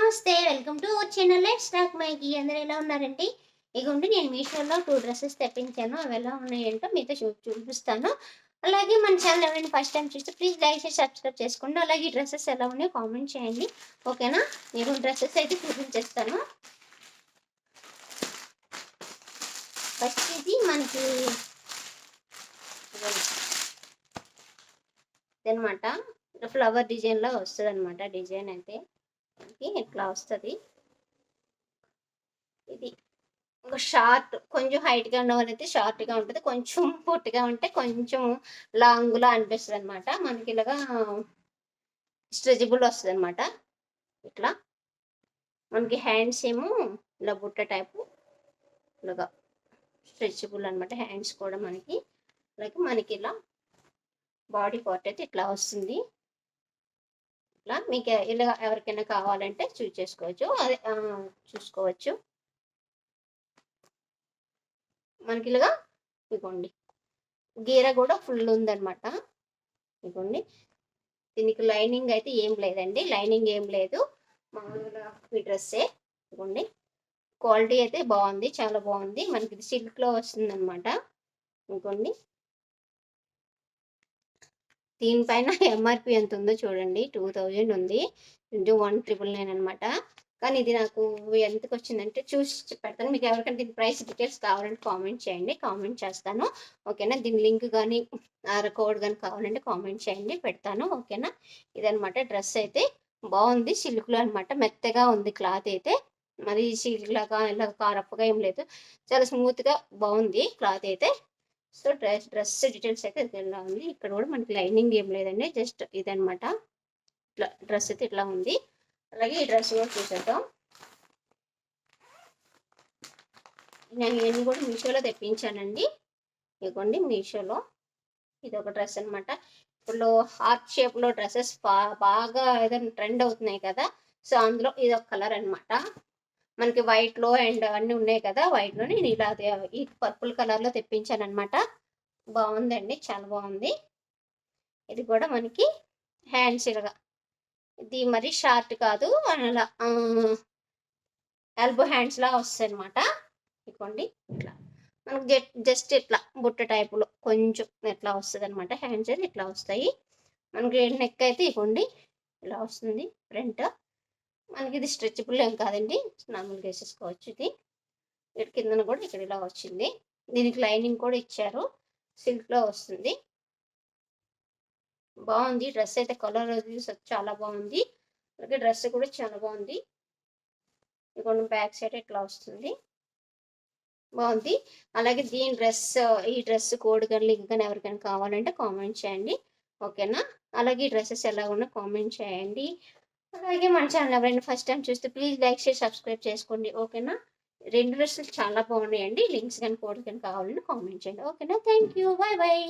నమస్తే. Welcome to our channel let's talk మైగీ. అందరూ ఎలా ఉన్నారండి? ఇగోండి నేను మీషోలో 2 డ్రెసెస్ తెప్పించాను. అవి ఎలా ఉన్నాయేంటో మీతో చూపిస్తాను. అలాగే మన ఛానల్ ఎవరైనా ఫస్ట్ టైమ్ చూస్తే ప్లీజ్ లైక్ చేసి సబ్స్క్రైబ్ చేసుకోండి. అలాగే ఈ డ్రెసెస్ ఎలా ఉన్నాయో కామెంట్ చేయండి. ఓకేనా? నేను డ్రెసెస్ అయితే చూపించేస్తాను. ఫస్ట్ ఇది మనకి ఇదనమాట. ఫ్లవర్ డిజైన్‌లో వస్తదనమాట. డిజైన్ అయితే మనకి ఇట్లా వస్తది. ఇది ఒక షార్ట్ కొంచెం హైట్‌గా ఉన్న వాళ్ళైతే షార్ట్‌గా ఉంటది. కొంచెం పొట్టిగా ఉంటే కొంచెం లాంగ్‌లా అనిపిస్తదనమాట. మనకి ఇలాగా స్ట్రెచబుల్ వస్తదనమాట. ఇట్లా మనకి హ్యాండ్స్ ఏమో ఇలా బుట్ట టైపు ఇలాగా స్ట్రెచబుల్ అనమాట. హ్యాండ్స్ కూడా మనకి అలాగే మనకి ఇలా బాడీ పార్ట్ అయితే ఇట్లా వస్తుంది. ఇట్లా మీకు ఇలా ఎవరికైనా కావాలంటే చేసుకోవచ్చు. అదే చూసుకోవచ్చు. మనకి ఇలాగా ఇదిగోండి గీర కూడా ఫుల్ ఉందనమాట. ఇదిగోండి దీనికి లైనింగ్ అయితే ఏం లేదండి. లైనింగ్ ఏం లేదు. మామూలుగా ఈ డ్రెస్సే. ఇదిగోండి క్వాలిటీ అయితే బాగుంది. చాలా బాగుంది. మనకి ఇది సిల్క్లో వస్తుందన్నమాట. ఇంకోండి దీనిపైన ఎంఆర్పి ఎంత ఉందో చూడండి. 2000 ఉంది. 1999 అనమాట. కానీ ఇది నాకు ఎంతకు వచ్చిందంటే చూసి పెడతాను. మీకు ఎవరికైనా దీని ప్రైస్ డీటెయిల్స్ కావాలంటే కామెంట్ చేయండి. కామెంట్ చేస్తాను. ఓకేనా? దీని లింక్ కానీ కోడ్ కానీ కావాలంటే కామెంట్ చేయండి, పెడతాను. ఓకేనా? ఇదనమాట డ్రెస్ అయితే బాగుంది. సిల్క్లో అనమాట. మెత్తగా ఉంది క్లాత్ అయితే. మరి సిల్క్ లాగా ఇలా రఫ్గా ఏం లేదు. చాలా స్మూత్గా బాగుంది క్లాత్ అయితే. సో డ్రెస్ డీటెయిల్స్ అయితే ఇలా ఉంది. ఇక్కడ కూడా మనకి లైనింగ్ ఏం లేదండి. జస్ట్ ఇదనమాట. ఇట్లా డ్రెస్ అయితే ఇట్లా ఉంది. అలాగే ఈ డ్రెస్ కూడా చూసేద్దాం. నేను ఇవన్నీ కూడా మీషోలో తెప్పించానండి. ఇదిగోండి మీషోలో ఇది ఒక డ్రెస్ అనమాట. ఇప్పుడు హార్ట్ షేప్లో డ్రెస్సెస్ బాగా ఏదైనా ట్రెండ్ అవుతున్నాయి కదా. సో అందులో ఇది ఒక కలర్ అనమాట. మనకి వైట్లో అండ్ అన్నీ ఉన్నాయి కదా. వైట్లో నేను ఇలా ఈ పర్పుల్ కలర్లో తెప్పించాను అనమాట. బాగుందండి, చాలా బాగుంది. ఇది కూడా మనకి హ్యాండ్స్ ఇలాగా ఇది మరీ షార్ట్ కాదు, అలా ఎల్బో హ్యాండ్స్ లా వస్తాయి అనమాట. ఇదిగోండి ఇట్లా మనకి జస్ట్ ఇట్లా బుట్ట టైపులో కొంచెం ఇట్లా వస్తుంది అనమాట. హ్యాండ్స్ అయితే ఇట్లా వస్తాయి. మనకి నెక్ అయితే ఇవ్వండి ఇలా వస్తుంది ఫ్రంట్. మనకి ఇది స్ట్రెచబుల్ ఏం కాదండి, నార్మల్గా వేసేసుకోవచ్చు. ఇది ఇటు కిందన కూడా ఇక్కడ ఇలా వచ్చింది. దీనికి లైనింగ్ కూడా ఇచ్చారు. సిల్క్లో వస్తుంది. బాగుంది డ్రెస్ అయితే. కలర్ చాలా బాగుంది. అలాగే డ్రెస్ కూడా చాలా బాగుంది. ఇదిగోండి బ్యాక్ సైడ్ ఇట్లా వస్తుంది. బాగుంది. అలాగే ఈ డ్రెస్ కోడ్ కానీ లింక్ కానీ ఎవరికైనా కావాలంటే కామెంట్ చేయండి. ఓకేనా? అలాగే ఈ డ్రెస్సెస్ ఎలా ఉన్నా కామెంట్ చేయండి. అలాగే మన ఛానల్ ఎవరైనా ఫస్ట్ టైం చూస్తే ప్లీజ్ లైక్ చేసి సబ్స్క్రైబ్ చేసుకోండి. ఓకేనా? 2 డ్రెస్సులు చాలా బాగున్నాయండి. లింక్స్ కానీ కోడ్ కానీ కావాలంటే కామెంట్ చేయండి. ఓకేనా? Thank you. Bye bye.